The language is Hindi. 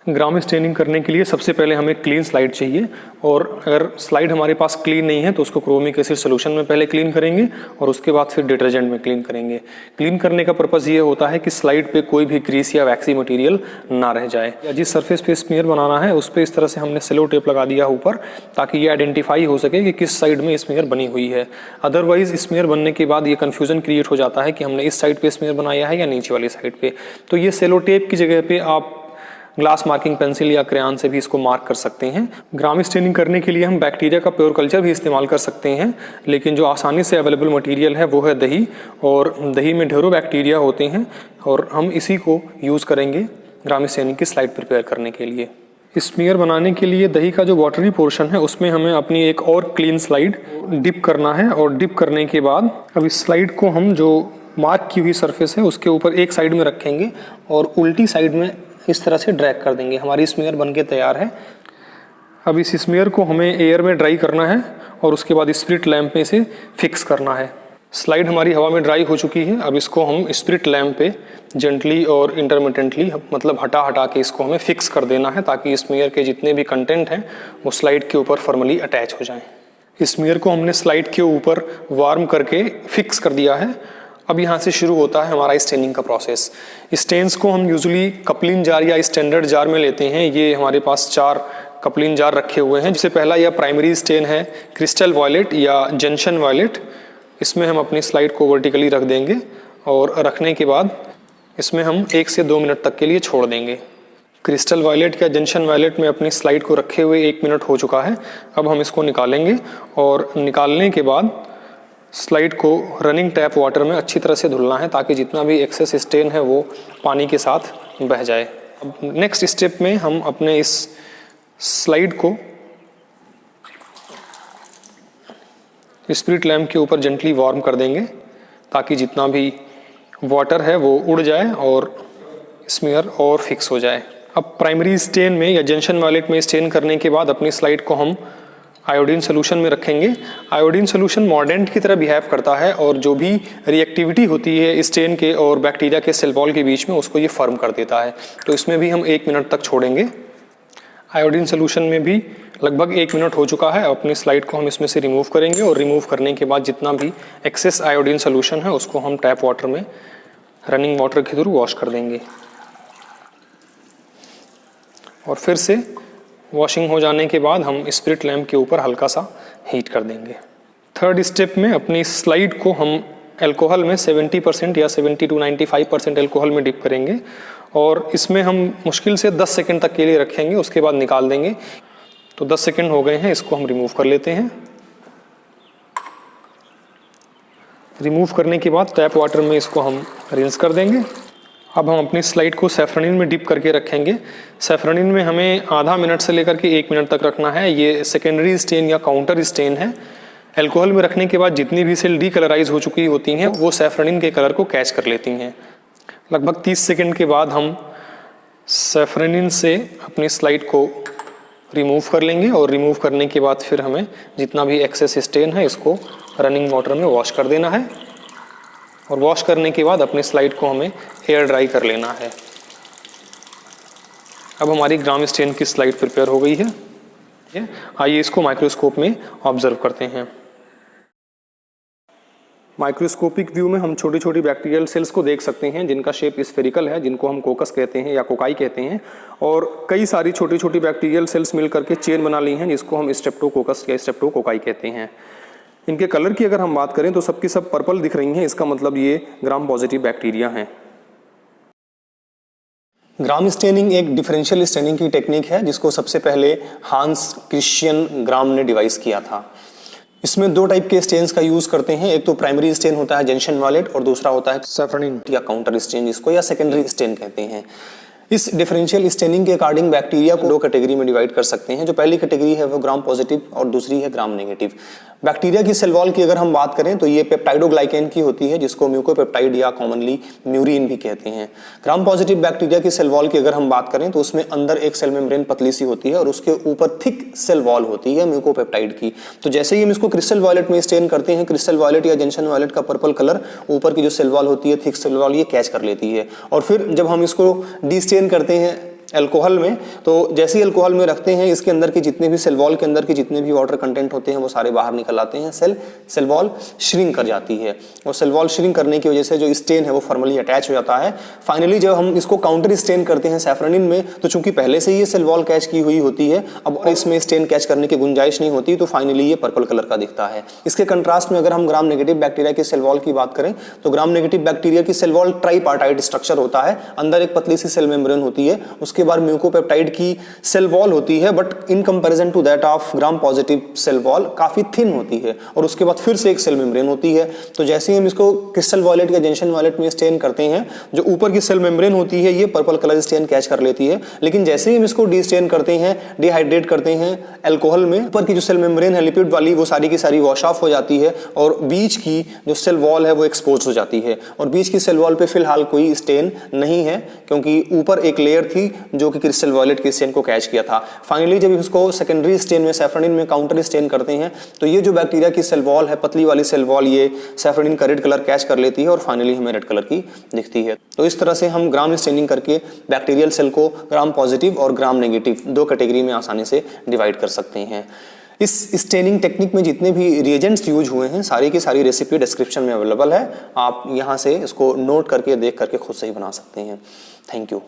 ग्राम स्टेनिंग करने के लिए सबसे पहले हमें क्लीन स्लाइड चाहिए, और अगर स्लाइड हमारे पास क्लीन नहीं है तो उसको क्रोमिक एसिड सोल्यूशन में पहले क्लीन करेंगे और उसके बाद फिर डिटर्जेंट में क्लीन करेंगे। क्लीन करने का पर्पज़ ये होता है कि स्लाइड पे कोई भी ग्रीस या वैक्सी मटेरियल ना रह जाए। या जिस सरफेस पे स्मीयर बनाना है उस पर इस तरह से हमने सेलो टेप लगा दिया ऊपर, ताकि ये आइडेंटिफाई हो सके कि किस साइड में स्मीयर बनी हुई है। अदरवाइज स्मीयर बनने के बाद ये कन्फ्यूजन क्रिएट हो जाता है कि हमने इस साइड पे स्मीयर बनाया है या नीचे वाली साइड पे। तो ये सेलो टेप की जगह पे आप ग्लास मार्किंग पेंसिल या क्रेयॉन से भी इसको मार्क कर सकते हैं। ग्राम स्टेनिंग करने के लिए हम बैक्टीरिया का प्योर कल्चर भी इस्तेमाल कर सकते हैं, लेकिन जो आसानी से अवेलेबल मटेरियल है वो है दही, और दही में ढेरों बैक्टीरिया होते हैं और हम इसी को यूज़ करेंगे ग्राम स्टेनिंग की स्लाइड प्रिपेयर करने के लिए। स्मीयर बनाने के लिए दही का जो वाटरी पोर्शन है उसमें हमें अपनी एक और क्लीन स्लाइड डिप करना है, और डिप करने के बाद अब इस स्लाइड को हम जो मार्क की हुई सरफेस है उसके ऊपर एक साइड में रखेंगे और उल्टी साइड में इस तरह से ड्रैग कर देंगे। हमारी स्मीयर बनके तैयार है। अब इस स्मीयर को हमें एयर में ड्राई करना है और उसके बाद स्प्रिट लैंप में इसे फिक्स करना है। स्लाइड हमारी हवा में ड्राई हो चुकी है। अब इसको हम स्प्रिट लैंप पे जेंटली और इंटरमिटेंटली, मतलब हटा के इसको हमें फिक्स कर देना है, ताकि स्मीयर के जितने भी कंटेंट हैं वो स्लाइड के ऊपर फॉर्मली अटैच हो जाएं। स्मीयर को हमने स्लाइड के ऊपर वार्म करके फिक्स कर दिया है। अब यहाँ से शुरू होता है हमारा स्टेनिंग का प्रोसेस। स्टेन्स को हम यूजुअली कपलिन जार या स्टैंडर्ड जार में लेते हैं। ये हमारे पास 4 कपलिन जार रखे हुए हैं। जिससे पहला यह प्राइमरी स्टेन है क्रिस्टल वायलेट या जंक्शन वायलेट। इसमें हम अपनी स्लाइड को वर्टिकली रख देंगे और रखने के बाद इसमें हम 1 से 2 मिनट तक के लिए छोड़ देंगे। क्रिस्टल वायलेट या जंक्शन वायलेट में अपनी स्लाइड को रखे हुए 1 मिनट हो चुका है। अब हम इसको निकालेंगे और निकालने के बाद स्लाइड को रनिंग टैप वाटर में अच्छी तरह से धुलना है, ताकि जितना भी एक्सेस स्टेन है वो पानी के साथ बह जाए। अब नेक्स्ट स्टेप में हम अपने इस स्लाइड को स्प्रिट लैंप के ऊपर जेंटली वार्म कर देंगे, ताकि जितना भी वाटर है वो उड़ जाए और स्मीयर और फिक्स हो जाए। अब प्राइमरी स्टेन में या जंक्शन वायलेट में स्टेन करने के बाद अपनी स्लाइड को हम आयोडीन सोल्यूशन में रखेंगे। आयोडीन सोल्यूशन मॉर्डेंट की तरह बिहेव करता है और जो भी रिएक्टिविटी होती है स्टेन के और बैक्टीरिया के सेल वॉल के बीच में उसको ये फर्म कर देता है। तो इसमें भी हम 1 मिनट तक छोड़ेंगे। आयोडीन सोल्यूशन में भी लगभग 1 मिनट हो चुका है। अपनी स्लाइड को हम इसमें से रिमूव करेंगे और रिमूव करने के बाद जितना भी एक्सेस आयोडीन सोल्यूशन है उसको हम टैप वाटर में रनिंग वाटर के थ्रू वॉश कर देंगे, और फिर से वॉशिंग हो जाने के बाद हम स्प्रिट लैंप के ऊपर हल्का सा हीट कर देंगे। थर्ड स्टेप में अपनी स्लाइड को हम अल्कोहल में 70% या 70 to 95% अल्कोहल में डिप करेंगे, और इसमें हम मुश्किल से 10 सेकंड तक के लिए रखेंगे, उसके बाद निकाल देंगे। तो 10 सेकंड हो गए हैं, इसको हम रिमूव कर लेते हैं। रिमूव करने के बाद टैप वाटर में इसको हम रिंस कर देंगे। अब हम अपनी स्लाइड को सैफरनिन में डिप करके रखेंगे। सैफरनिन में हमें आधा मिनट से लेकर के 1 मिनट तक रखना है। ये सेकेंडरी स्टेन या काउंटर स्टेन है। अल्कोहल में रखने के बाद जितनी भी सेल डीकलराइज हो चुकी होती हैं वो सैफरनिन के कलर को कैच कर लेती हैं। लगभग 30 सेकंड के बाद हम सैफरनिन से अपनी स्लाइड को रिमूव कर लेंगे, और रिमूव करने के बाद फिर हमें जितना भी एक्सेस स्टेन है इसको रनिंग वाटर में वॉश कर देना है, और वॉश करने के बाद अपनी स्लाइड को हमें एयर ड्राई कर लेना है। अब हमारी ग्राम स्टेन की स्लाइड प्रिपेयर हो गई है। आइए इसको माइक्रोस्कोप में ऑब्जर्व करते हैं। माइक्रोस्कोपिक व्यू में हम छोटी छोटी बैक्टीरियल सेल्स को देख सकते हैं जिनका शेप स्फेरिकल है, जिनको हम कोकस कहते हैं या कोकाई कहते हैं, और कई सारी छोटी छोटी बैक्टीरियल सेल्स मिल करके चेन बना ली हैं जिसको हम स्ट्रेप्टोकोकस या स्ट्रेप्टोकोकाई कहते हैं। इनके कलर की अगर हम बात करें तो सबकी सब पर्पल दिख रही हैं, इसका मतलब ये ग्राम पॉजिटिव बैक्टीरिया हैं। ग्राम स्टेनिंग एक डिफरेंशियल स्टेनिंग की टेक्निक है जिसको सबसे पहले हांस क्रिश्चियन ग्राम ने डिवाइस किया था। इसमें 2 टाइप के स्टेन्स का यूज करते हैं। एक तो प्राइमरी स्टेन होता है जंक्शन वायलेट, और दूसरा होता है सैफरनिन या काउंटर स्टेन जिसको, या सेकेंडरी स्टेन कहते हैं। इस डिफरेंशियल स्टेनिंग के अकॉर्डिंग बैक्टीरिया को 2 कैटेगरी में डिवाइड कर सकते हैं। जो पहली कैटेगरी है वो ग्राम पॉजिटिव और दूसरी है ग्राम नेगेटिव। बैक्टीरिया की सेल वॉल की अगर हम बात करें तो ये पेप्टाइडोग्लाइकेन की होती है जिसको म्यूकोपेप्टाइड या कॉमनली म्यूरिन भी कहते हैं। ग्राम पॉजिटिव बैक्टीरिया की सेल वॉल की अगर हम बात करें तो उसमें अंदर एक सेल मेम्ब्रेन पतली सी होती है और उसके ऊपर थिक सेल वॉल होती है म्यूकोपेप्टाइड की। तो जैसे ही हम इसको क्रिस्टल वायलेट में स्टेन करते हैं, क्रिस्टल वायलेट या जंक्शन वायलेट का पर्पल कलर ऊपर की जो सेल वॉल होती है थिक सेल वॉल ये कैच कर लेती है, और फिर जब हम इसको डी स्टेन करते हैं अल्कोहल में, तो जैसे ही अल्कोहल में रखते हैं इसके अंदर के जितने भी सेल वॉल के अंदर के जितने भी वाटर कंटेंट होते हैं वो सारे बाहर निकल आते हैं, सेल वॉल श्रिंक कर जाती है और सेल वॉल श्रिंक करने की वजह से जो स्टेन है वो फॉर्मली अटैच हो जाता है। फाइनली जब हम इसको काउंटर स्टेन करते हैं सैफरनिन में, तो चूंकि पहले से ही ये सेल वॉल कैच की हुई होती है, अब इसमें स्टेन कैच करने की गुंजाइश नहीं होती, तो फाइनली ये पर्पल कलर का दिखता है। इसके कंट्रास्ट में अगर हम ग्राम नेगेटिव बैक्टीरिया की सेल वॉल की बात करें तो ग्राम नेगेटिव बैक्टीरिया की सेल वॉल ट्राइपार्टाइट स्ट्रक्चर होता है, अंदर एक पतली सी सेल मेम्ब्रेन होती है, उसके बाद म्यूकोपेप्टाइड की सेल वॉल होती है, but in comparison to that of gram positive cell wall काफी थिन होती है, और उसके बाद फिर से एक सेल मेम्ब्रेन होती है। तो जैसे ही हम इसको क्रिस्टल वॉयलेट या जंक्शन वॉयलेट में स्टेन करते हैं, जो ऊपर की सेल मेम्ब्रेन होती है ये पर्पल कलर स्टेन कैच कर लेती है, लेकिन जैसे ही हम इसको डिस्टेन करते हैं, डिहाइड्रेट करते हैं अल्कोहल में, ऊपर की जो सेल मेम्ब्रेन है लिपिड वाली वो सारी की सारी वॉश ऑफ हो जाती है और बीच की जो सेल वॉल है वो एक्सपोज हो जाती है, और बीच की सेल वॉल पे फिलहाल कोई स्टेन नहीं है क्योंकि ऊपर एक लेयर थी जो कि क्रिस्टल वॉयलेट के स्टेन को कैच किया था। फाइनली जब इसको सेकेंडरी स्टेन में सैफरनिन में काउंटर स्टेन करते हैं तो ये जो बैक्टीरिया की सेल वॉल है, पतली वाली सेल वॉल, ये सैफरनिन का रेड कलर कैच कर लेती है और फाइनली हमें रेड कलर की दिखती है। तो इस तरह से हम ग्राम स्टेनिंग करके बैक्टीरियल सेल को ग्राम पॉजिटिव और ग्राम नेगेटिव दो कैटेगरी में आसानी से डिवाइड कर सकते हैं। इस स्टेनिंग टेक्निक में जितने भी रिएजेंट्स यूज हुए हैं सारी की सारी रेसिपी डिस्क्रिप्शन में अवेलेबल है, आप यहाँ से इसको नोट करके देख करके खुद से ही बना सकते हैं। Thank you.